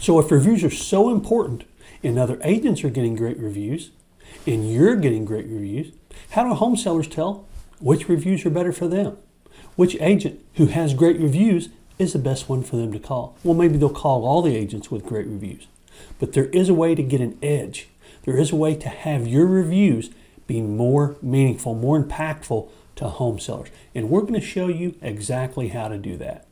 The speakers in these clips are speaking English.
So if reviews are so important and other agents are getting great reviews and you're getting great reviews, how do home sellers tell which reviews are better for them? Which agent who has great reviews is the best one for them to call? Well, maybe they'll call all the agents with great reviews. But there is a way to get an edge. There is a way to have your reviews be more meaningful, more impactful to home sellers. And we're going to show you exactly how to do that.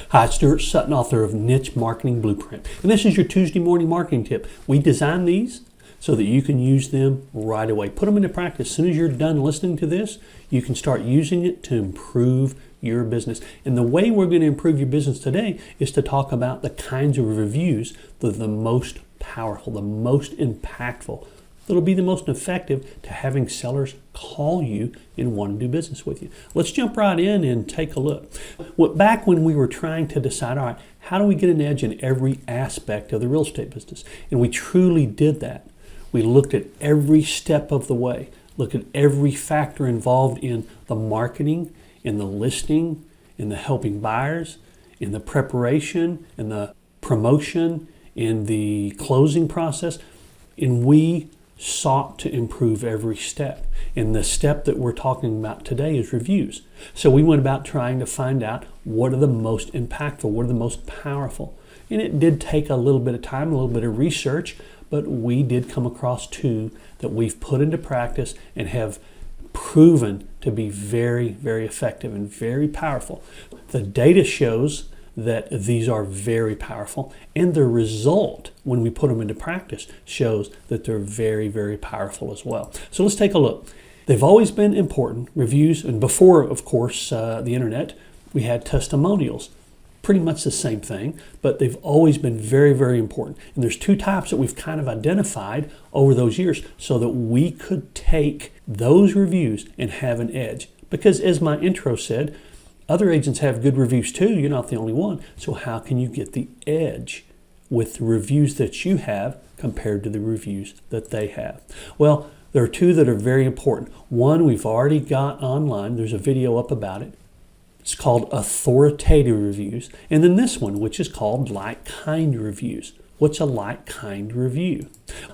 Hi, Stuart Sutton, author of Niche Marketing Blueprint. And this is your Tuesday morning marketing tip. We designed these so that you can use them right away. Put them into practice. As soon as you're done listening to this, you can start using it to improve your business. And the way we're going to improve your business today is to talk about the kinds of reviews that are the most powerful, the most impactful, that'll be the most effective to having sellers call you and want to do business with you. Let's jump right in and take a look. Back when we were trying to decide, all right, how do we get an edge in every aspect of the real estate business? And we truly did that. We looked at every step of the way, looked at every factor involved in the marketing, in the listing, in the helping buyers, in the preparation, in the promotion, in the closing process, and we sought to improve every step. And the step that we're talking about today is reviews. So we went about trying to find out what are the most impactful, what are the most powerful. And it did take a little bit of time, a little bit of research, but we did come across two that we've put into practice and have proven to be very, very effective and very powerful. The data shows that these are very powerful, and the result when we put them into practice shows that they're very, very powerful as well. So let's take a look. They've always been important, reviews, and before, of course, the internet, we had testimonials. Pretty much the same thing, but they've always been very, very important. And there's two types that we've kind of identified over those years so that we could take those reviews and have an edge. Because as my intro said, other agents have good reviews too. You're not the only one. So how can you get the edge with the reviews that you have compared to the reviews that they have? Well, there are two that are very important. One we've already got online. There's a video up about it. It's called authoritative reviews. And then this one, which is called like-kind reviews. What's a like-kind review?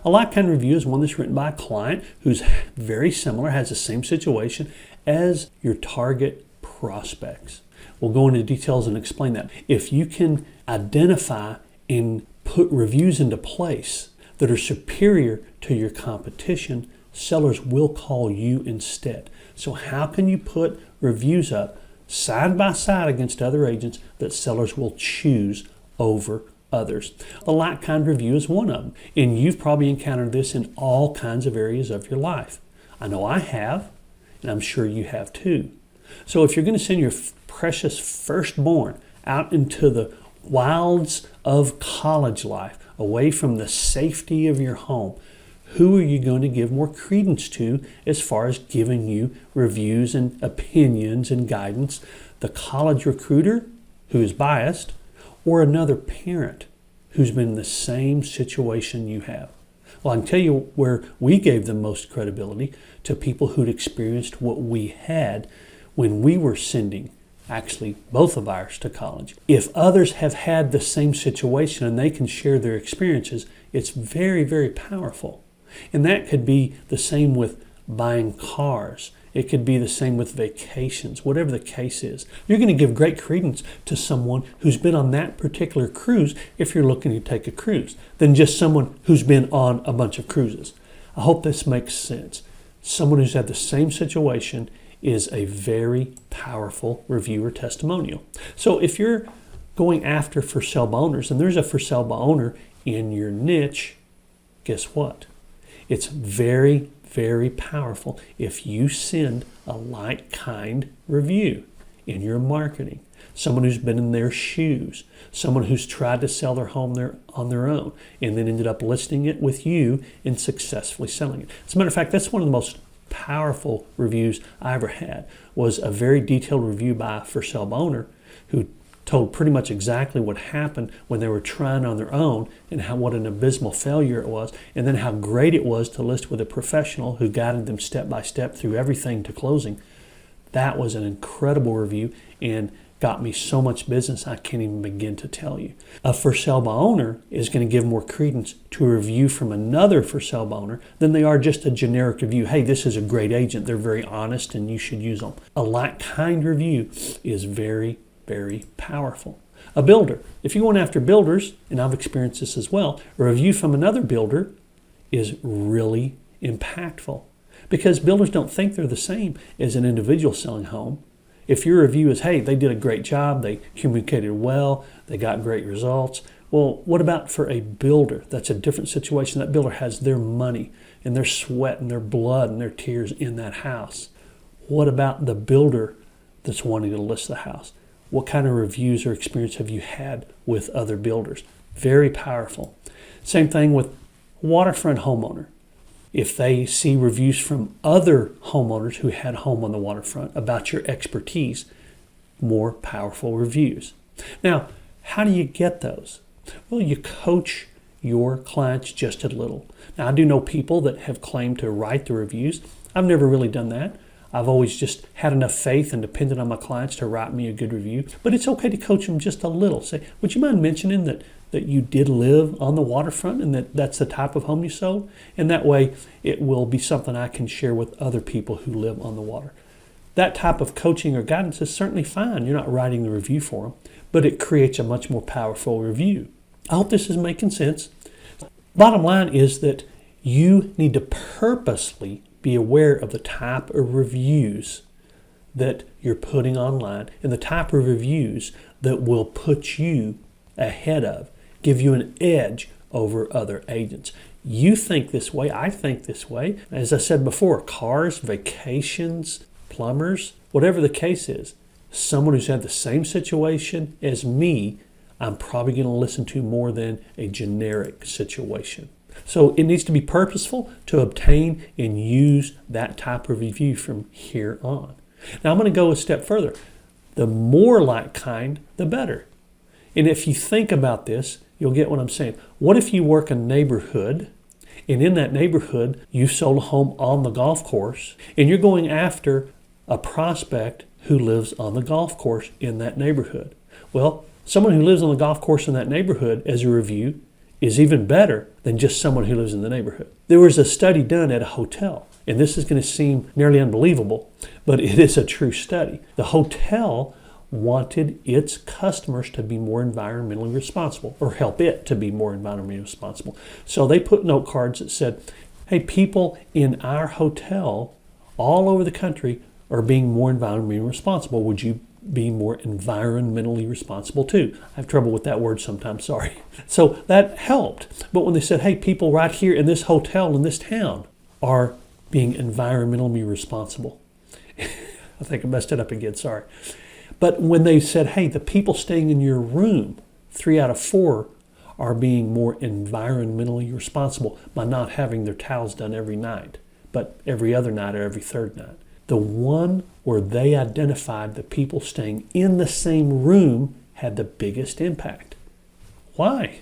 A like-kind review is one that's written by a client who's very similar, has the same situation as your target prospects. We'll go into details and explain that. If you can identify and put reviews into place that are superior to your competition, sellers will call you instead. So how can you put reviews up side by side against other agents that sellers will choose over others? The like-kind review is one of them, and you've probably encountered this in all kinds of areas of your life. I know I have, and I'm sure you have too. So if you're going to send your precious firstborn out into the wilds of college life, away from the safety of your home, who are you going to give more credence to as far as giving you reviews and opinions and guidance? The college recruiter who is biased, or another parent who's been in the same situation you have? Well, I can tell you where we gave the most credibility to people who'd experienced what we had when we were sending actually both of ours to college. If others have had the same situation and they can share their experiences, it's very, very powerful. And that could be the same with buying cars. It could be the same with vacations, whatever the case is. You're going to give great credence to someone who's been on that particular cruise if you're looking to take a cruise than just someone who's been on a bunch of cruises. I hope this makes sense. Someone who's had the same situation is a very powerful review or testimonial. So if you're going after for sale by owners, and there's a for sale by owner in your niche, guess what? It's very, very powerful if you send a like-kind review in your marketing. Someone who's been in their shoes, someone who's tried to sell their home on their own and then ended up listing it with you and successfully selling it. As a matter of fact, that's one of the most powerful reviews I ever had, was a very detailed review by a for sale by owner who told pretty much exactly what happened when they were trying on their own and what an abysmal failure it was, and then how great it was to list with a professional who guided them step by step through everything to closing. That was an incredible review and got me so much business I can't even begin to tell you. A for sale by owner is going to give more credence to a review from another for sale by owner than they are just a generic review. Hey, this is a great agent. They're very honest and you should use them. A like kind review is very, very powerful. A builder. If you're going after builders, and I've experienced this as well, a review from another builder is really impactful because builders don't think they're the same as an individual selling home. If your review is, hey, they did a great job, they communicated well, they got great results. Well, what about for a builder? That's a different situation. That builder has their money and their sweat and their blood and their tears in that house. What about the builder that's wanting to list the house? What kind of reviews or experience have you had with other builders? Very powerful. Same thing with waterfront homeowner. If they see reviews from other homeowners who had a home on the waterfront about your expertise, more powerful reviews. Now, how do you get those? Well, you coach your clients just a little. Now, I do know people that have claimed to write the reviews. I've never really done that. I've always just had enough faith and depended on my clients to write me a good review. But it's okay to coach them just a little. Say, would you mind mentioning that you did live on the waterfront and that's the type of home you sold? And that way it will be something I can share with other people who live on the water. That type of coaching or guidance is certainly fine. You're not writing the review for them, but it creates a much more powerful review. I hope this is making sense. Bottom line is that you need to purposely be aware of the type of reviews that you're putting online and the type of reviews that will put you ahead of, give you an edge over other agents. You think this way, I think this way. As I said before, cars, vacations, plumbers, whatever the case is, someone who's had the same situation as me, I'm probably going to listen to more than a generic situation. So it needs to be purposeful to obtain and use that type of review from here on. Now I'm going to go a step further. The more like kind, the better. And if you think about this, you'll get what I'm saying. What if you work a neighborhood, and in that neighborhood, you sold a home on the golf course, and you're going after a prospect who lives on the golf course in that neighborhood? Well, someone who lives on the golf course in that neighborhood as a review is even better than just someone who lives in the neighborhood. There was a study done at a hotel, and this is going to seem nearly unbelievable, but it is a true study. The hotel wanted its customers to be more environmentally responsible, or help it to be more environmentally responsible. So they put note cards that said, hey, people in our hotel all over the country are being more environmentally responsible. Would you be more environmentally responsible too? I have trouble with that word sometimes, sorry. So that helped. But when they said, hey, people right here in this hotel in this town are being environmentally responsible. I think I messed it up again, sorry. But when they said, hey, the people staying in your room, 3 out of 4 are being more environmentally responsible by not having their towels done every night, but every other night or every third night. The one where they identified the people staying in the same room had the biggest impact. Why?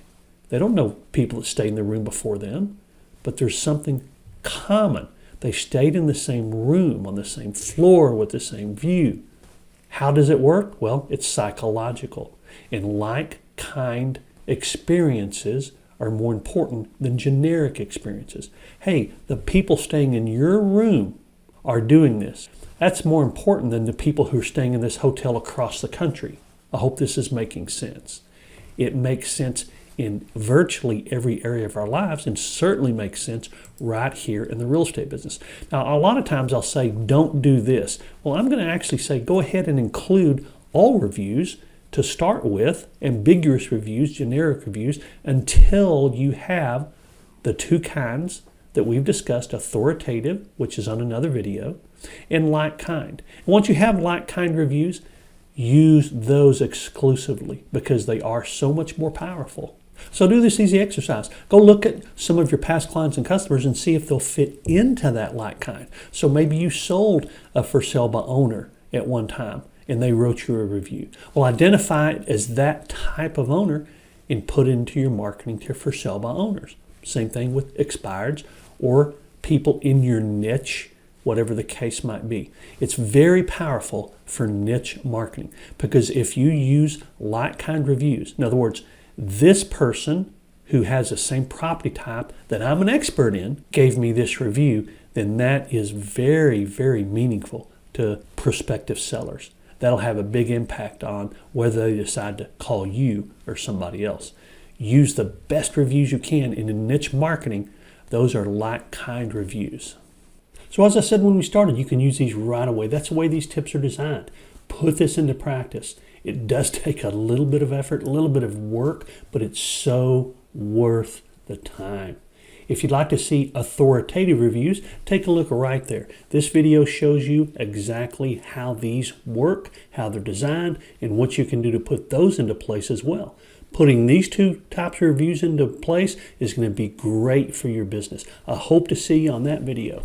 They don't know people that stayed in the room before them, but there's something common. They stayed in the same room, on the same floor, with the same view. How does it work? Well, it's psychological. And like-kind experiences are more important than generic experiences. Hey, the people staying in your room are doing this. That's more important than the people who are staying in this hotel across the country. I hope this is making sense. It makes sense in virtually every area of our lives, and certainly makes sense right here in the real estate business. Now, a lot of times I'll say, don't do this. Well, I'm going to actually say, go ahead and include all reviews to start with, ambiguous reviews, generic reviews, until you have the two kinds that we've discussed, authoritative, which is on another video, and like-kind. Once you have like-kind reviews, use those exclusively because they are so much more powerful. So do this easy exercise. Go look at some of your past clients and customers and see if they'll fit into that like-kind. So maybe you sold a for sale by owner at one time and they wrote you a review. Well, identify it as that type of owner and put it into your marketing to for sale by owners. Same thing with expireds or people in your niche whatever the case might be. It's very powerful for niche marketing because if you use like kind reviews, in other words, this person who has the same property type that I'm an expert in gave me this review, then that is very, very meaningful to prospective sellers. That'll have a big impact on whether they decide to call you or somebody else. Use the best reviews you can in niche marketing. Those are like kind reviews. So as I said when we started, you can use these right away. That's the way these tips are designed. Put this into practice. It does take a little bit of effort, a little bit of work, but it's so worth the time. If you'd like to see authoritative reviews, take a look right there. This video shows you exactly how these work, how they're designed, and what you can do to put those into place as well. Putting these two types of reviews into place is going to be great for your business. I hope to see you on that video.